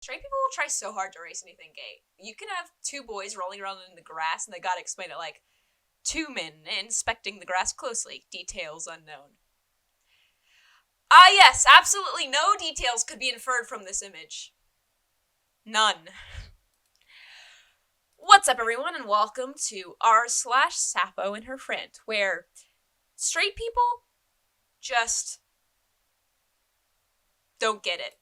Straight people will try so hard to erase anything gay. You can have two boys rolling around in the grass, and they gotta explain it like, two men inspecting the grass closely, details unknown. Ah, yes, absolutely no details could be inferred from this image. None. What's up, everyone, and welcome to r/sapphoandherfriend, where straight people just don't get it.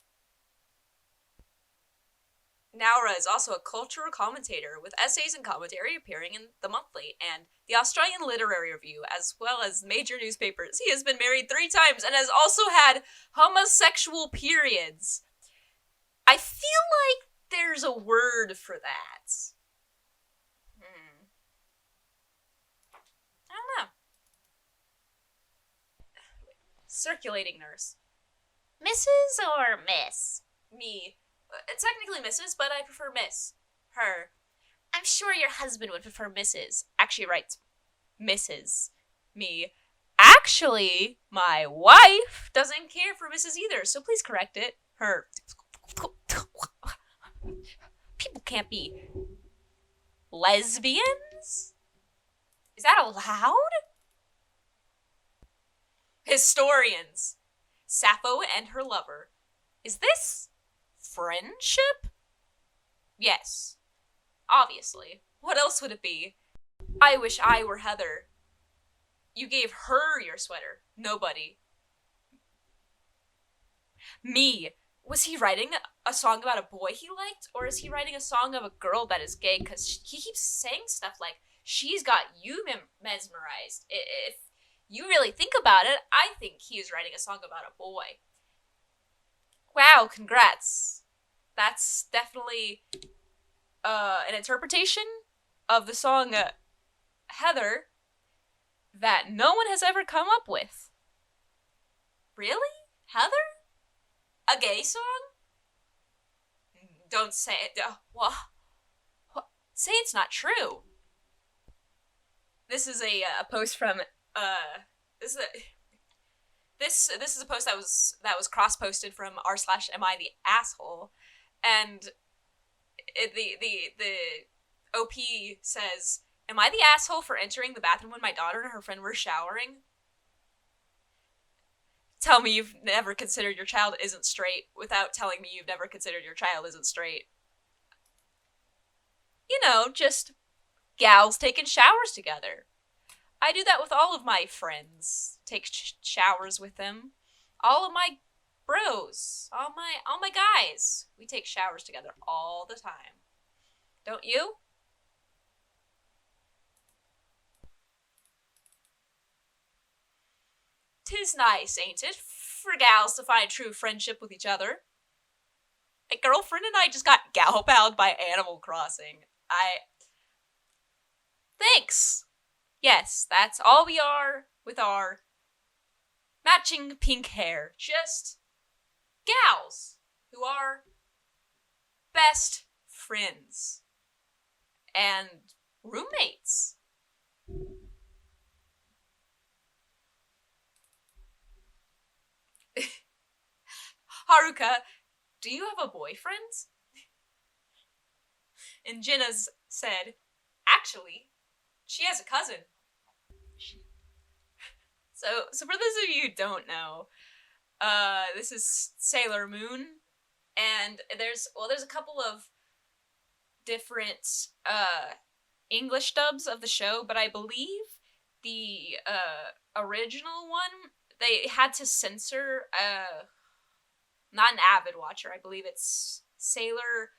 Naura is also a cultural commentator with essays and commentary appearing in The Monthly and the Australian Literary Review, as well as major newspapers. He has been married 3 times and has also had homosexual periods. I feel like there's a word for that. I don't know. Circulating nurse. Mrs. or Miss? Me. Technically Mrs., but I prefer Miss. Her. I'm sure your husband would prefer Mrs. Actually writes Mrs. Me. Actually, my wife doesn't care for Mrs. either, so please correct it. Her. People can't be lesbians? Is that allowed? Historians. Sappho and her lover. Is this friendship? Yes. Obviously. What else would it be? I wish I were Heather. You gave her your sweater. Nobody. Me. Was he writing a song about a boy he liked? Or is he writing a song of a girl that is gay? Because he keeps saying stuff like, she's got you mesmerized. If you really think about it, I think he is writing a song about a boy. Wow, congrats. That's definitely an interpretation of the song Heather that no one has ever come up with. Really? Heather? A gay song? Don't say it. What? Say it's not true. This is a post from this is a post that was cross posted from r/am I the asshole, and the OP says, "Am I the asshole for entering the bathroom when my daughter and her friend were showering?" Tell me you've never considered your child isn't straight without telling me you've never considered your child isn't straight. You know, just gals taking showers together. I do that with all of my friends. Take showers with them. All of my bros, all my guys. We take showers together all the time. Don't you? "'Tis nice, ain't it, for gals to find true friendship with each other. My girlfriend and I just got gal-palled by Animal Crossing. Thanks. Yes, that's all we are with our matching pink hair. Just gals who are best friends and roommates." Haruka, do you have a boyfriend? And Jinna's said, actually, she has a cousin. So for those of you who don't know, this is Sailor Moon, and there's a couple of different English dubs of the show, but I believe the original one, they had to censor not an avid watcher. I believe it's Sailor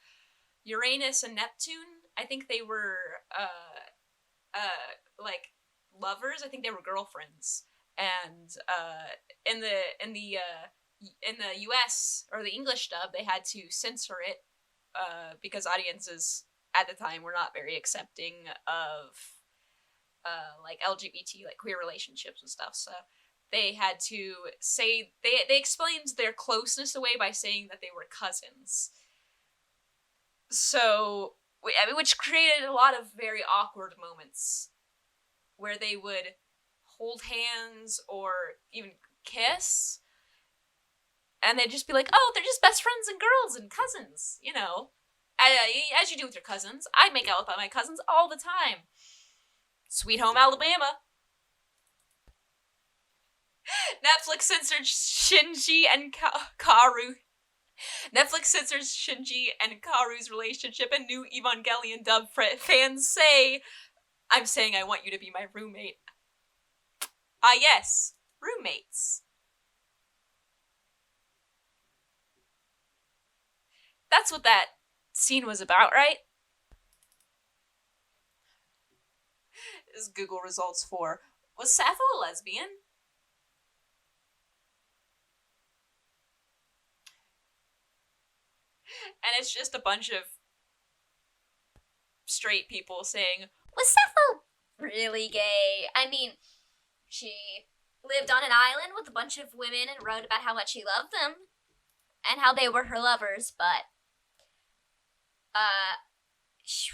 Uranus and Neptune. I think they were like lovers. I think they were girlfriends. And in the US or the English dub, they had to censor it because audiences at the time were not very accepting of like LGBT, like queer relationships and stuff. So they had to say, they explained their closeness away by saying that they were cousins. So, which created a lot of very awkward moments where they would hold hands or even kiss. And they'd just be like, oh, they're just best friends and girls and cousins, you know. As you do with your cousins. I make out with my cousins all the time. Sweet Home Alabama. Netflix censored Shinji and Karu. Netflix censors Shinji and Karu's relationship, and new Evangelion dub fans say, I'm saying I want you to be my roommate. Ah, yes, roommates. That's what that scene was about, right? This is Google results for, was Sappho a lesbian? And it's just a bunch of straight people saying, Was Sappho really gay? I mean, she lived on an island with a bunch of women and wrote about how much she loved them and how they were her lovers, but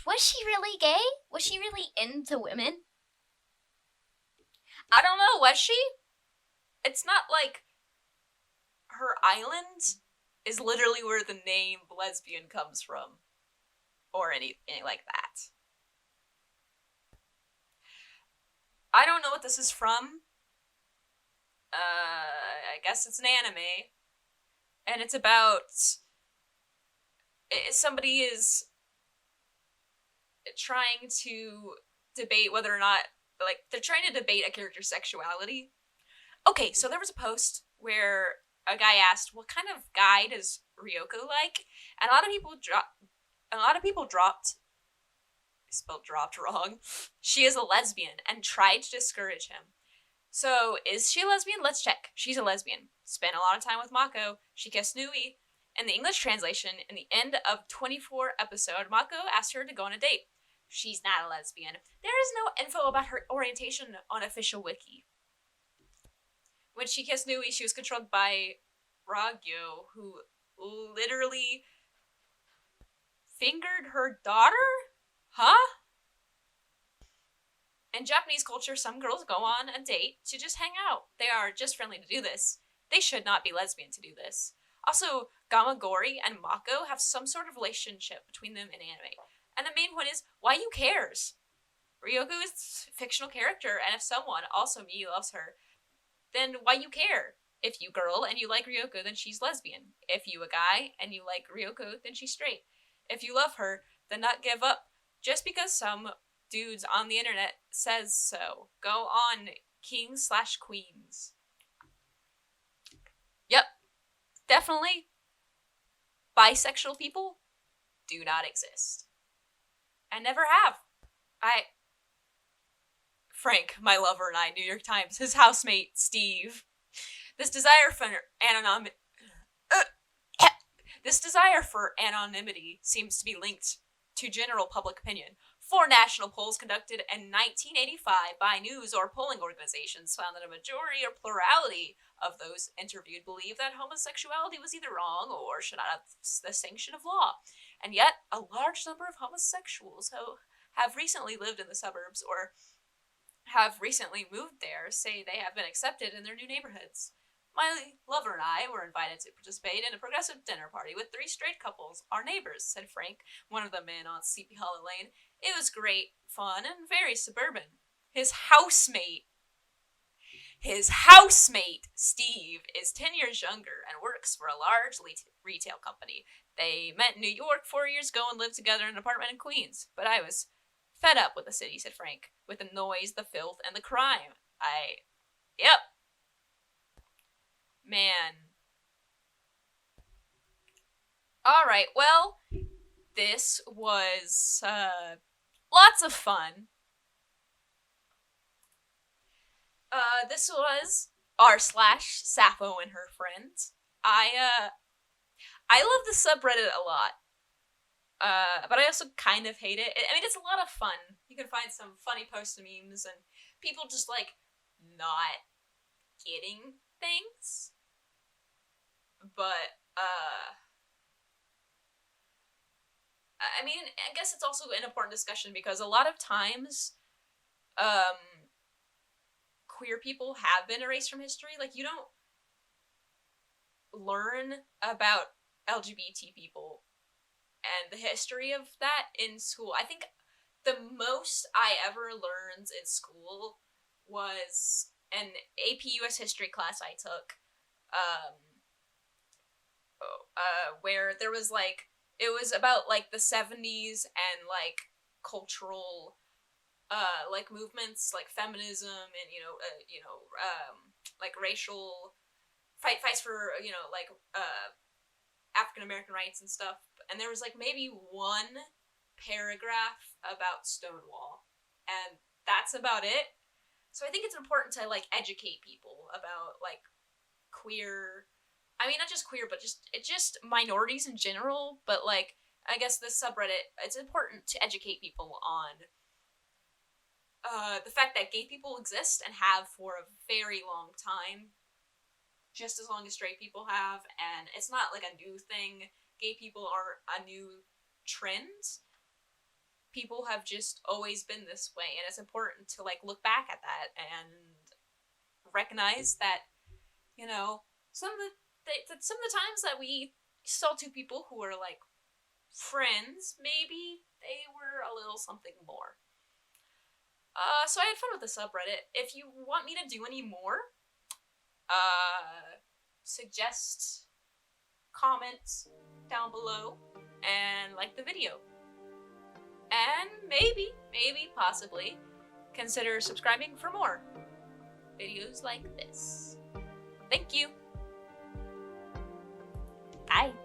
was she really gay? Was she really into women? I don't know, was she? It's not like her island is literally where the name lesbian comes from. Or anything like that. I don't know what this is from. I guess it's an anime. And it's about somebody is trying to debate whether or not, like, they're trying to debate a character's sexuality. Okay, so there was a post where a guy asked, what kind of guy does Ryoko like? And a lot of people dropped, spelled dropped wrong, she is a lesbian, and tried to discourage him. So, is she a lesbian? Let's check. She's a lesbian. Spent a lot of time with Mako. She kissed Nui. In the English translation, in the end of 24 episode, Mako asked her to go on a date. She's not a lesbian. There is no info about her orientation on official wiki. When she kissed Nui, she was controlled by Ryoko, who literally fingered her daughter? Huh? In Japanese culture, some girls go on a date to just hang out. They are just friendly to do this. They should not be lesbian to do this. Also, Gamagori and Mako have some sort of relationship between them in anime. And the main point is, why you cares? Ryoko is a fictional character, and if someone, also me, loves her, then why you care? If you girl and you like Ryoko, then she's lesbian. If you a guy and you like Ryoko, then she's straight. If you love her, then not give up just because some dudes on the internet says so. Go on, kings/queens. Yep, definitely. Bisexual people do not exist. And never have. Frank, my lover, and I, New York Times, his housemate, Steve. This desire for anonymity seems to be linked to general public opinion. 4 national polls conducted in 1985 by news or polling organizations found that a majority or plurality of those interviewed believed that homosexuality was either wrong or should not have the sanction of law. And yet, a large number of homosexuals who have recently lived in the suburbs or have recently moved there say they have been accepted in their new neighborhoods. My lover and I were invited to participate in a progressive dinner party with 3 straight couples, our neighbors, said Frank, one of the men on Sleepy Hollow Lane. It was great, fun, and very suburban. His housemate, Steve, is 10 years younger and works for a large retail company. They met in New York 4 years ago and lived together in an apartment in Queens. But I was fed up with the city, said Frank, with the noise, the filth, and the crime. Yep. Man. Alright, well, this was, lots of fun. This was r/Sappho and her friends. I love the subreddit a lot. But I also kind of hate it. I mean, it's a lot of fun. You can find some funny posts and memes and people just, like, not getting things. But, I mean, I guess it's also an important discussion because a lot of times, queer people have been erased from history. Like, you don't, learn about LGBT people and the history of that in school. I think the most I ever learned in school was an AP US history class I took, um, where there was like, it was about like the 70s and like cultural like movements like feminism and like racial fights for like African American rights and stuff. And there was like maybe one paragraph about Stonewall, and that's about it. So I think it's important to like educate people about like queer. I mean, not just queer, but just minorities in general. But like, I guess this subreddit, it's important to educate people on the fact that gay people exist and have for a very long time, just as long as straight people have, and it's not like a new thing. Gay people aren't a new trend. People have just always been this way, and it's important to like look back at that and recognize that, you know, some of the times that we saw two people who were like friends, maybe they were a little something more. So I had fun with the subreddit. If you want me to do any more, suggest, comment down below, and like the video. And maybe, possibly, consider subscribing for more videos like this. Thank you. Bye.